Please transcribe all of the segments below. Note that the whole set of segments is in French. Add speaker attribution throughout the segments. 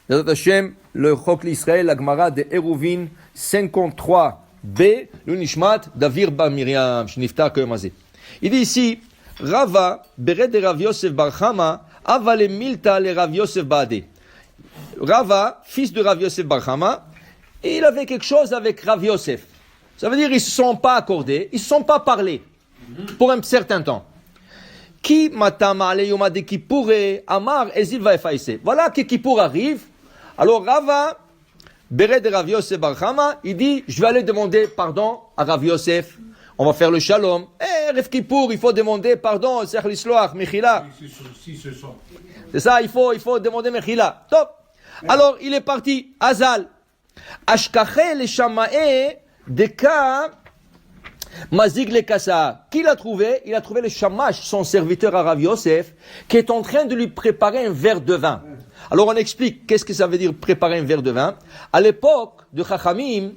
Speaker 1: Bezrat Hashem, le Chok l'Israël, la Gemara de Eruvin 53b, l'Unishmat d'Avir Bar Miriam, Shniftar Koyamazé. Il dit ici, Rava, Bered de Rav Yosef Bar Chama, Avale Milta le Rav Yosef Baade. Rava, fils de Rav Yosef Bar Chama, il avait quelque chose avec Rav Yosef. Ça veut dire qu'ils ne se sont pas accordés, ils ne se sont pas parlé pour un certain temps. Qui matama ale yoma de Kippour amar ezil va effacer. Voilà que Kippour arrive. Alors Rava, Bered de Rav Yosef Bar Chama, il dit, je vais aller demander pardon à Rav Yosef. On va faire le shalom. Rev Kippour, il faut demander pardon, Sech l'Isloach, Mechila. C'est ça, il faut demander Mechila. Top. Alors, il est parti. Azal. Ashkache le shamae deka mazig le kasa. Qui l'a trouvé? Il a trouvé le shamash, son serviteur à Rav Yosef, qui est en train de lui préparer un verre de vin. Alors, on explique qu'est-ce que ça veut dire préparer un verre de vin. À l'époque de Chachamim,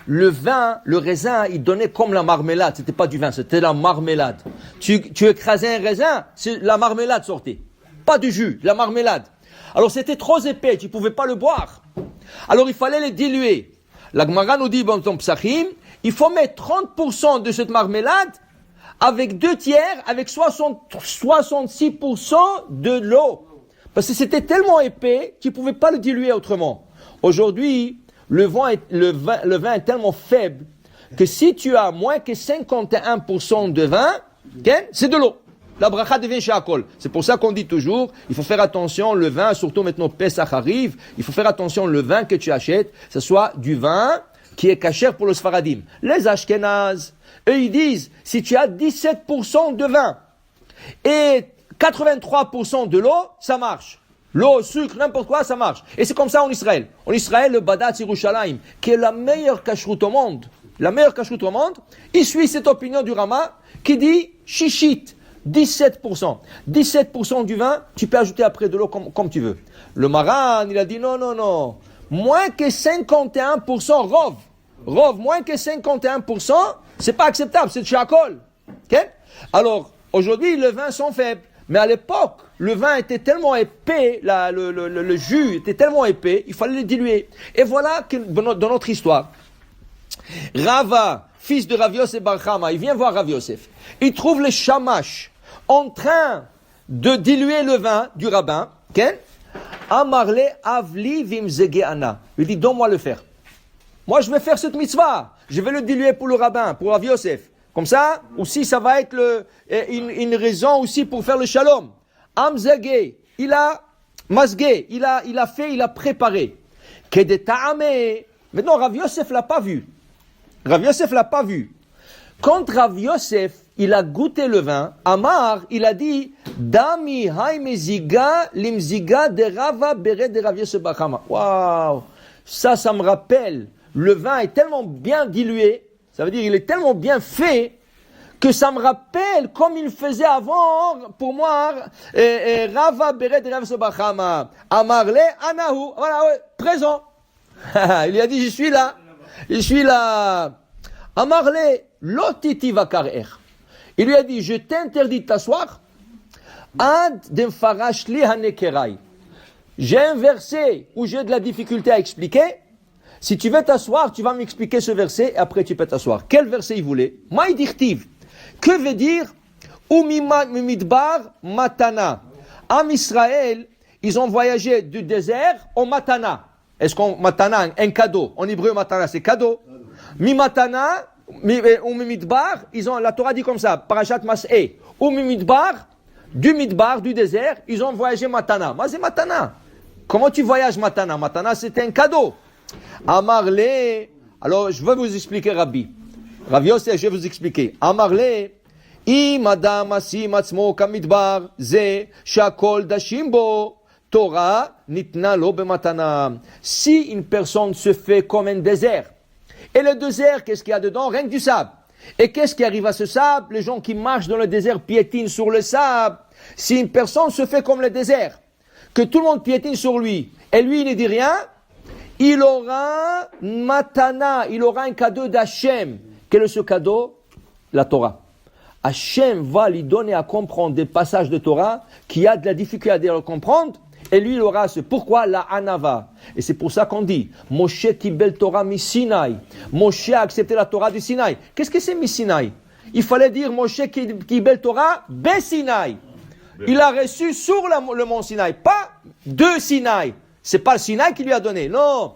Speaker 1: le vin, le raisin, il donnait comme la marmelade. C'était pas du vin, c'était la marmelade. Tu écrasais un raisin, la marmelade sortait. Pas du jus, la marmelade. Alors c'était trop épais, tu pouvais pas le boire. Alors il fallait le diluer. La Gemara nous dit, bon, dans Psachim, il faut mettre 30% de cette marmelade avec 2/3, avec 66% de l'eau. Parce que c'était tellement épais, tu pouvais pas le diluer autrement. Aujourd'hui, le vin est tellement faible que si tu as moins que 51% de vin, okay, c'est de l'eau. La bracha devient shakol. C'est pour ça qu'on dit toujours, il faut faire attention, le vin, surtout maintenant Pesach arrive, il faut faire attention, le vin que tu achètes, ce soit du vin qui est kasher pour le Sfaradim. Les Ashkenaz, eux ils disent, si tu as 17% de vin et 83% de l'eau, ça marche. L'eau, sucre, n'importe quoi, ça marche. Et c'est comme ça en Israël. En Israël, le Badatz Yerushalayim, qui est la meilleure kashrut au monde, il suit cette opinion du Rama qui dit shishit, 17%. 17% du vin, tu peux ajouter après de l'eau comme tu veux. Le Maran, il a dit non. Moins que 51% rov. Rov, moins que 51%, c'est pas acceptable, c'est de shakol. Okay? Alors, aujourd'hui, les vins sont faibles. Mais à l'époque, le vin était tellement épais, le jus était tellement épais, il fallait le diluer. Et voilà que dans notre histoire, Rava, fils de Rav Yosef Bar Chama, il vient voir Rav Yosef. Il trouve le shamash en train de diluer le vin du rabbin. Amarle avli vimzege ana. Il dit, donne-moi le faire. Moi, je vais faire cette mitzvah. Je vais le diluer pour le rabbin, pour Rav Yosef. Comme ça, aussi, ça va être une raison aussi pour faire le shalom. Amzege, il a masgué, il a préparé. Kedeta'ame. Maintenant, Rav Yosef l'a pas vu. Quand Rav Yosef, il a goûté le vin, Amar, il a dit, Dami haimeziga limziga de Rava beret de Rav Yosef Bar Chama. Waouh! Ça me rappelle. Le vin est tellement bien dilué. Ça veut dire il est tellement bien fait que ça me rappelle comme il faisait avant pour moi Rava Beret de Rav Bar Chama. Amarle Anahu. Voilà, ouais, présent. Il lui a dit je suis là. Amarle Lotiti Vakarer. Il lui a dit je t'interdis de t'asseoir. Ad demfarash li hanekerai. J'ai un verset où j'ai de la difficulté à expliquer. Si tu veux t'asseoir, tu vas m'expliquer ce verset et après tu peux t'asseoir. Quel verset il voulait? Maïdirtiv. Que veut dire Umimidbar Matana? Am Israël, ils ont voyagé du désert au Matana. Est-ce qu'on Matana, un cadeau? En hébreu, Matana, c'est cadeau. Matana, Umimidbar, la Torah dit comme ça, Parashat Mas'e. Umimidbar, du désert, ils ont voyagé Matana. Moi, c'est Matana. Comment tu voyages Matana? Matana, c'est un cadeau. Amarle, alors je vais vous expliquer Rabbi. Rav Yosef, je vais vous expliquer. Amarle, Madame Asim Atzmo Kamidbar, Ze, Shakol Dashimbo, Torah, Nitna Lo Bematana. Si une personne se fait comme un désert, et le désert, qu'est-ce qu'il y a dedans? Rien que du sable. Et qu'est-ce qui arrive à ce sable? Les gens qui marchent dans le désert piétinent sur le sable. Si une personne se fait comme le désert, que tout le monde piétine sur lui, et lui il ne dit rien, il aura matana, il aura un cadeau d'Hachem. Quel est ce cadeau? La Torah. Hachem va lui donner à comprendre des passages de Torah qui a de la difficulté à comprendre, Et lui, il aura ce. Pourquoi la Anava? Et c'est pour ça qu'on dit, Moshe Kibel Torah mi Sinaï. Moshe a accepté la Torah du Sinaï. Qu'est-ce que c'est mi Sinaï? Il fallait dire Moshe Kibel Torah be Sinaï. Il a reçu sur le mont Sinaï, pas de Sinaï. C'est pas le Sinaï qui lui a donné. Non.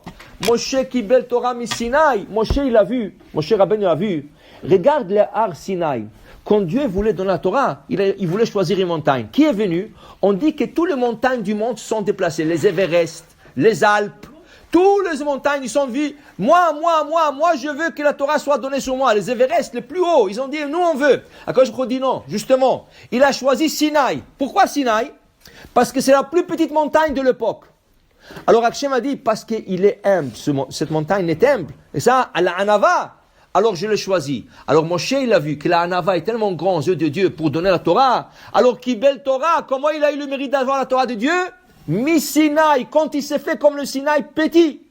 Speaker 1: Moshe Kibel Torah mi Sinaï. Moshe, il a vu. Moshe Rabbeinu a vu. Regarde le Har Sinaï. Quand Dieu voulait donner la Torah, il voulait choisir une montagne. Qui est venu? On dit que toutes les montagnes du monde sont déplacées. Les Everest, les Alpes, toutes les montagnes, ils sont venus. Moi, je veux que la Torah soit donnée sur moi. Les Everest, les plus hauts, ils ont dit, nous on veut. Alors je dis non, justement, il a choisi Sinaï. Pourquoi Sinaï? Parce que c'est la plus petite montagne de l'époque. Alors Hachem a dit, parce qu'il est humble, cette montagne est humble. Et ça, à la Anava. Alors je l'ai choisi. Alors Moshe, il a vu que la Anava est tellement grand aux yeux de Dieu pour donner la Torah. Alors Kibel Torah, comment il a eu le mérite d'avoir la Torah de Dieu? Mi Sinaï, quand il s'est fait comme le Sinaï petit.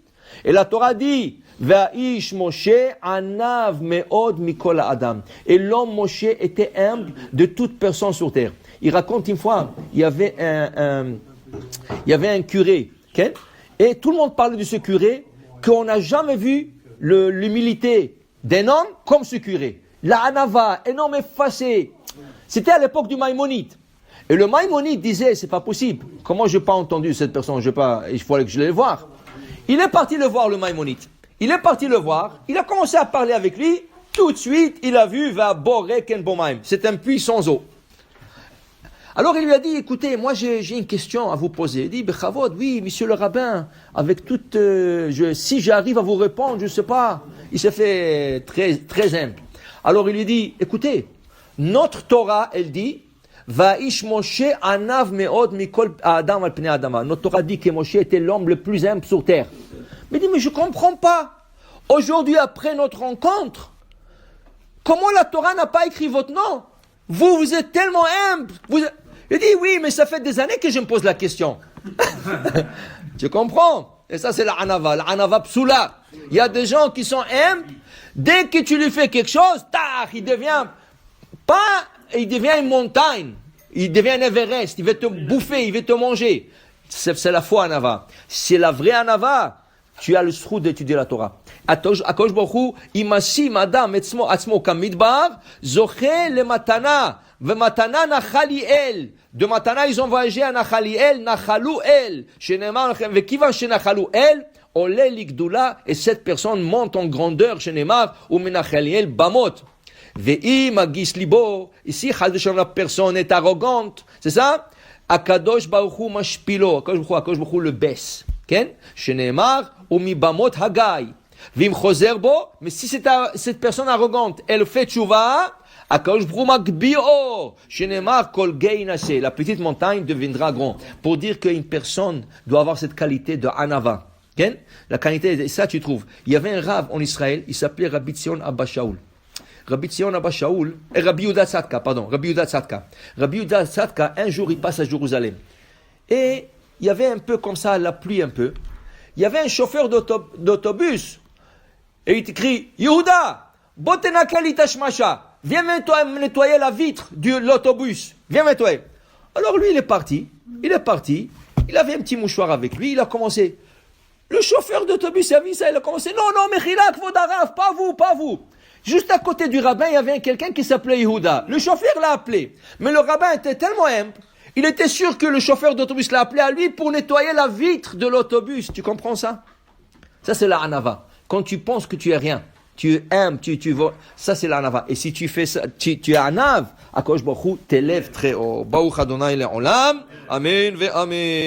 Speaker 1: Et la Torah dit, Va'ish Moshe anav me'od mikol adam. Et l'homme Moshe était humble de toute personne sur terre. Il raconte une fois, il y avait un curé, okay? Et tout le monde parlait de ce curé, qu'on n'a jamais vu l'humilité d'un homme comme ce curé. La Anava, un homme effacé. C'était à l'époque du Maïmonide. Et le Maïmonide disait, c'est pas possible. Comment j'ai pas entendu cette personne? Il fallait que je l'aille voir. Il est parti le voir, le Maïmonide. Il est parti le voir. Il a commencé à parler avec lui. Tout de suite, il a vu, va borek en bomaim. C'est un puits sans eau. Alors il lui a dit, écoutez, moi j'ai une question à vous poser. Il dit, Bechavod, oui, monsieur le rabbin, avec toute, si j'arrive à vous répondre, je sais pas. Il s'est fait très humble. Alors il lui dit, écoutez, notre Torah, elle dit, Va'ish Moshe anav me'od mikol adam al pnei adama. Notre Torah dit que Moshe était l'homme le plus humble sur terre. Mais il dit, mais je comprends pas. Aujourd'hui, après notre rencontre, comment la Torah n'a pas écrit votre nom? Vous êtes tellement humble. Il dit, oui, mais ça fait des années que je me pose la question. Tu comprends? Et ça, c'est la Anava psoula. Il y a des gens qui sont humbles. Dès que tu lui fais quelque chose, il devient une montagne. Il devient un Everest. Il veut te bouffer, il veut te manger. C'est la faux Anava. C'est la vraie Anava. Tu as le sroud d'étudier la Torah. Akosh Baruch Hu, imasi madam atzmo kamidbar, zoché le matana, ve matana nachaliel. De matana, ils ont voyagé à Nachaliel, Nachaluel. Shenemar, ve kivan shenachaluel, ole likdula, et cette personne monte en grandeur, Shenemar, ou menachaliel bamot. Ve'i magis libo, ici, la personne est arrogante. C'est ça? Akadosh Baruch Hu mashpilo, Akadosh Baruch Hu le baisse. Ken? Shenemar, ou mi bamot hagay. Vim choser bo, mais si cette personne arrogante, elle fait tchouva, Akadosh Baruch Hu magbio, shenemar kol gei nase, la petite montagne deviendra grand. Pour dire qu'une personne doit avoir cette qualité de anava. Okay? La qualité, ça tu trouves. Il y avait un rave en Israël, il s'appelait Rabbi Tzion Abba Shaul. Rabbi Tzion Abba Shaul, Rabbi Yehuda Tzadka, Rabbi Yehuda Tzadka. Rabbi Yehuda Tzadka, un jour il passe à Jérusalem. Et il y avait un peu comme ça, la pluie un peu. Il y avait un chauffeur d'autobus. Et il te crie, Yehuda, botenakel itashmasha. Viens nettoyer la vitre de l'autobus. Viens nettoyer. Alors lui, il est parti. Il avait un petit mouchoir avec lui. Il a commencé. Le chauffeur d'autobus a vu ça. Il a commencé. Non, Mechilak, Vodarav, pas vous. Juste à côté du rabbin, il y avait quelqu'un qui s'appelait Yehuda. Le chauffeur l'a appelé. Mais le rabbin était tellement humble. Il était sûr que le chauffeur d'autobus l'a appelé à lui pour nettoyer la vitre de l'autobus. Tu comprends ça? Ça, c'est la Anava. Quand tu penses que tu es rien. Tu aimes, tu vois, ça c'est l'anava. Et si tu fais ça, tu es anav, Akadosh Baruch Hu t'élève très haut. Baruch Adonai le'olam, amen ve amen.